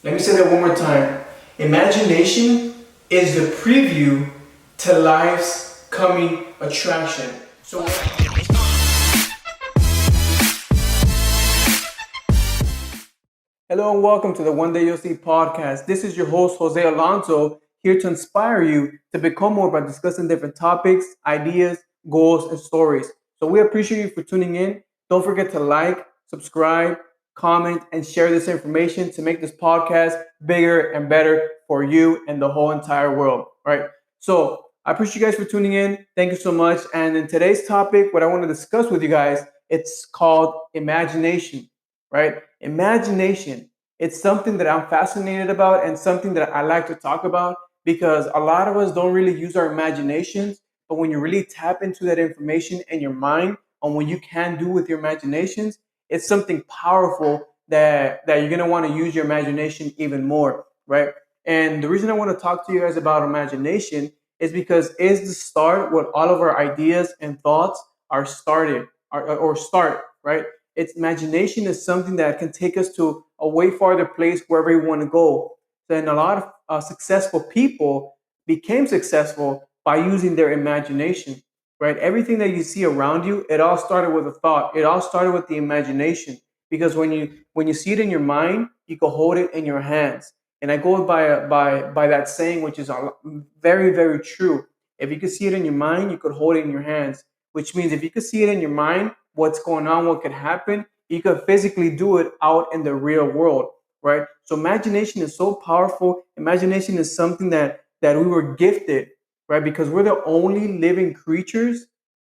Let me say that one more time. Imagination is the preview to life's coming attraction. So, hello and welcome to the One Day You'll See podcast. This is your host, Jose Alonso, here to inspire you to become more by discussing different topics, ideas, goals, and stories. So, we appreciate you for tuning in. Don't forget to like, subscribe, comment, and share this information to make this podcast bigger and better for you and the whole entire world. All right. So, I appreciate you guys for tuning in. Thank you so much. And in today's topic, what I want to discuss with you guys, it's called imagination, right? Imagination. It's something that I'm fascinated about and something that I like to talk about because a lot of us don't really use our imaginations. But when you really tap into that information in your mind on what you can do with your imaginations, it's something powerful that you're gonna want to use your imagination even more, right? And the reason I want to talk to you guys about imagination is because it's the start where all of our ideas and thoughts are started or start, right? Its imagination is something that can take us to a way farther place wherever we want to go. Then a lot of successful people became successful by using their imagination, right? Everything that you see around you, it all started with a thought. It all started with the imagination. Because when you see it in your mind, you can hold it in your hands. And I go by that saying, which is very very true. If you could see it in your mind, you could hold it in your hands. Which means if you could see it in your mind, what's going on, what could happen, you could physically do it out in the real world, right? So imagination is so powerful. Imagination is something that we were gifted, right? Because we're the only living creatures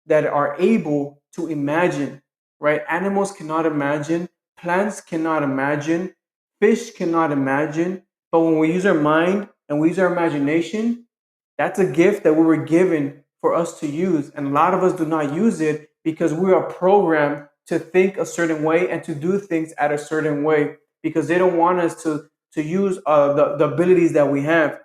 that are able to imagine, right? Animals cannot imagine, plants cannot imagine, fish cannot imagine. But when we use our mind and we use our imagination, that's a gift that we were given for us to use. And a lot of us do not use it because we are programmed to think a certain way and to do things at a certain way because they don't want us to use the abilities that we have,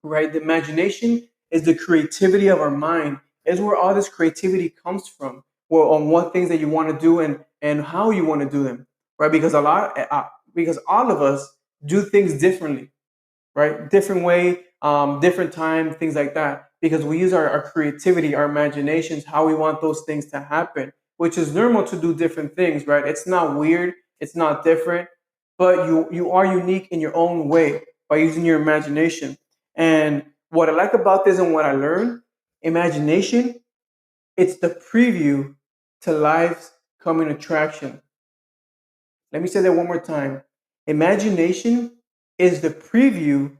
right? The imagination is the creativity of our mind, is where all this creativity comes from, well, on what things that you want to do and how you want to do them, right? Because all of us do things differently, right? Different way, different time, things like that. Because we use our creativity, our imaginations, how we want those things to happen, which is normal to do different things, right? It's not weird, it's not different, but you are unique in your own way by using your imagination. And what I like about this and what I learned, imagination, it's the preview to life's coming attraction. Let me say that one more time. Imagination is the preview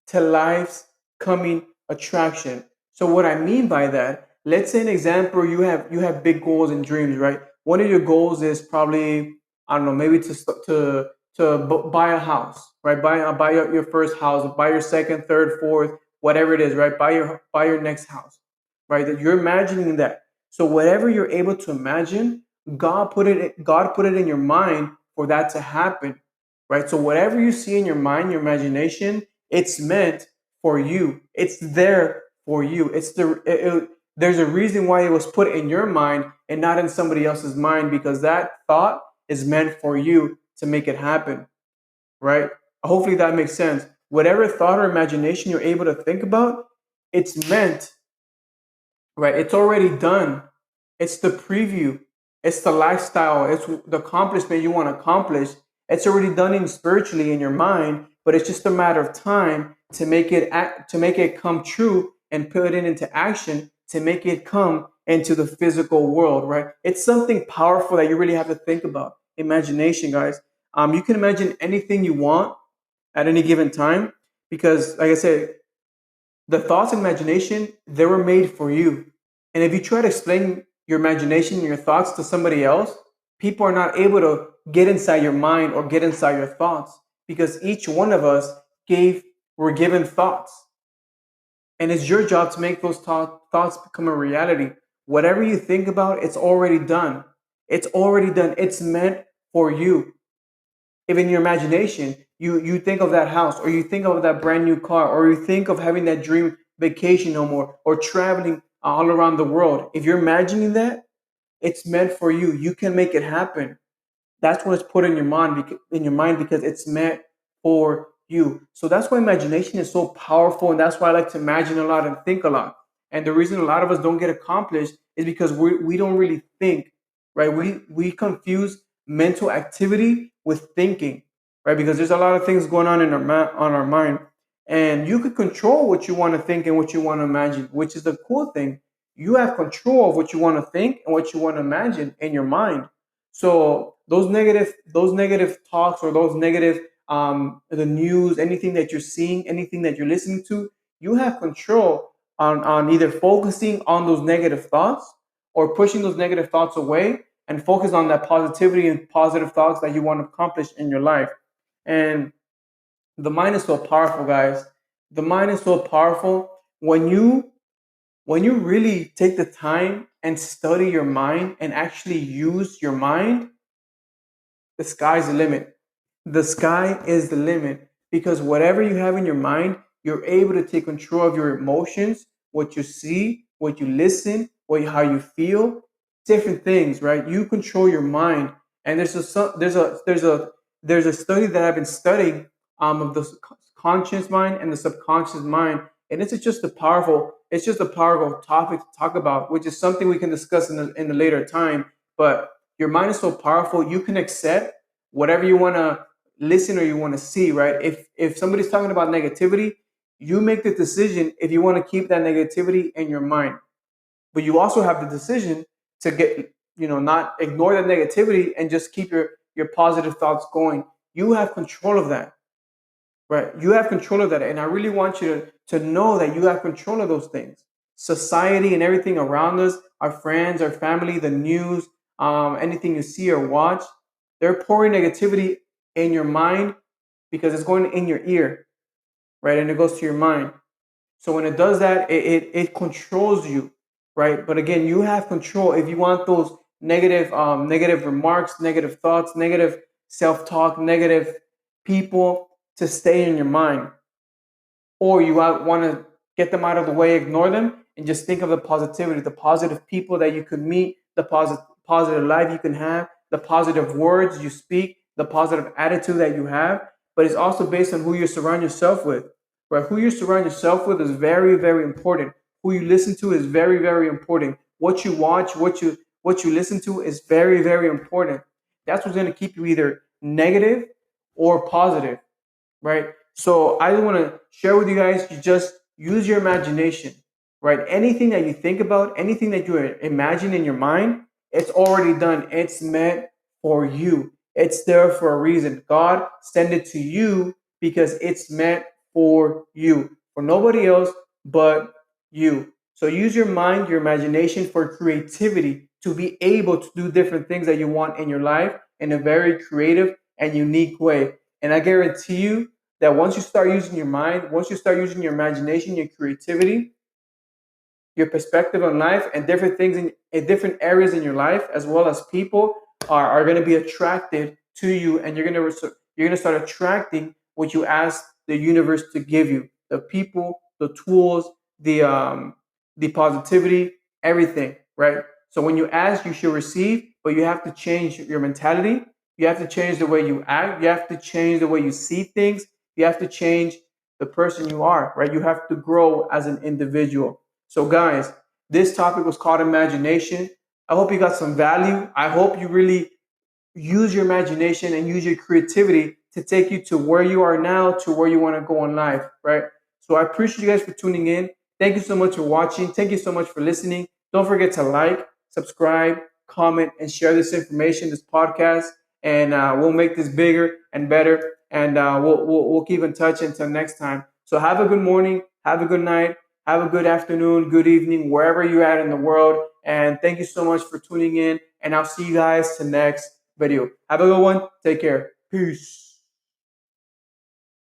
to life's coming attraction. So what I mean by that, let's say an example, you have big goals and dreams, right? One of your goals is probably, I don't know, maybe buy a house, right? Buy your first house, buy your second, third, fourth, whatever it is, right? Buy your next house, right? That you're imagining that. So whatever you're able to imagine, God put it in your mind for that to happen, right? So whatever you see in your mind, your imagination, it's meant for you. It's there for you. There's a reason why it was put in your mind and not in somebody else's mind because that thought is meant for you to make it happen, right? Hopefully that makes sense. Whatever thought or imagination you're able to think about, it's meant, right? It's already done. It's the preview. It's the lifestyle. It's the accomplishment you want to accomplish. It's already done in spiritually in your mind, but it's just a matter of time to make it come true and put it into action to make it come into the physical world, right? It's something powerful that you really have to think about. Imagination, guys. You can imagine anything you want at any given time because, like I said, the thoughts and imagination, they were made for you. And if you try to explain your imagination and your thoughts to somebody else, people are not able to get inside your mind or get inside your thoughts because each one of us gave were given thoughts. And it's your job to make those thoughts become a reality. Whatever you think about, it's already done. It's already done. It's meant for you. If in your imagination you think of that house or you think of that brand new car or you think of having that dream vacation no more or traveling all around the world, if you're imagining that, it's meant for you. You can make it happen. That's when it's put in your mind because it's meant for you. So that's why imagination is so powerful, and that's why I like to imagine a lot and think a lot. And the reason a lot of us don't get accomplished is because we don't really think, right? We confuse mental activity with thinking, right? Because there's a lot of things going on in on our mind, and you could control what you want to think and what you want to imagine, which is the cool thing. You have control of what you want to think and what you want to imagine in your mind. So those negative talks, or those negative the news, anything that you're seeing, anything that you're listening to, you have control on either focusing on those negative thoughts or pushing those negative thoughts away and focus on that positivity and positive thoughts that you want to accomplish in your life. And the mind is so powerful, guys. The mind is so powerful. When you really take the time and study your mind and actually use your mind, the sky's the limit. The sky is the limit, because whatever you have in your mind, you're able to take control of your emotions, what you see, what you listen, how you feel, different things, right? You control your mind. And there's a study that I've been studying, of the conscious mind and the subconscious mind, and it's just a powerful topic to talk about, which is something we can discuss in the later time. But your mind is so powerful, you can accept whatever you want to listen or you want to see, right? If somebody's talking about negativity, you make the decision if you want to keep that negativity in your mind. But you also have the decision to not ignore that negativity and just keep your positive thoughts going. You have control of that, right? You have control of that. And I really want you to know that you have control of those things. Society and everything around us, our friends, our family, the news, anything you see or watch, they're pouring negativity in your mind because it's going in your ear, right? And it goes to your mind. So when it does that, it controls you, right? But again, you have control. If you want those negative remarks, negative thoughts, negative self-talk, negative people to stay in your mind, or you want to get them out of the way, ignore them, and just think of the positivity, the positive people that you could meet, the positive life you can have, the positive words you speak, the positive attitude that you have. But it's also based on who you surround yourself with, right? Who you surround yourself with is very, very important. Who you listen to is very, very important. What you watch, what you listen to is very, very important. That's what's going to keep you either negative or positive, right? So I want to share with you guys, you just use your imagination, right? Anything that you think about, anything that you imagine in your mind, it's already done. It's meant for you. It's there for a reason. God sent it to you because it's meant for you, for nobody else but you. So use your mind, your imagination for creativity to be able to do different things that you want in your life in a very creative and unique way. And I guarantee you that once you start using your mind, once you start using your imagination, your creativity, your perspective on life, and different things in different areas in your life, as well as people are going to be attracted to you, and you're going to start attracting what you ask the universe to give you: the people, the tools, the positivity, everything, right? So when you ask, you should receive, but you have to change your mentality. You have to change the way you act. You have to change the way you see things. You have to change the person you are, right? You have to grow as an individual. So, guys, this topic was called imagination. I hope you got some value. I hope you really use your imagination and use your creativity to take you to where you are now, to where you want to go in life, right? So, I appreciate you guys for tuning in. Thank you so much for watching. Thank you so much for listening. Don't forget to like, subscribe, comment, and share this information, this podcast, and we'll make this bigger and better. And we'll keep in touch until next time. So, have a good morning. Have a good night. Have a good afternoon, good evening, wherever you're at in the world. And thank you so much for tuning in. And I'll see you guys to next video. Have a good one. Take care. Peace.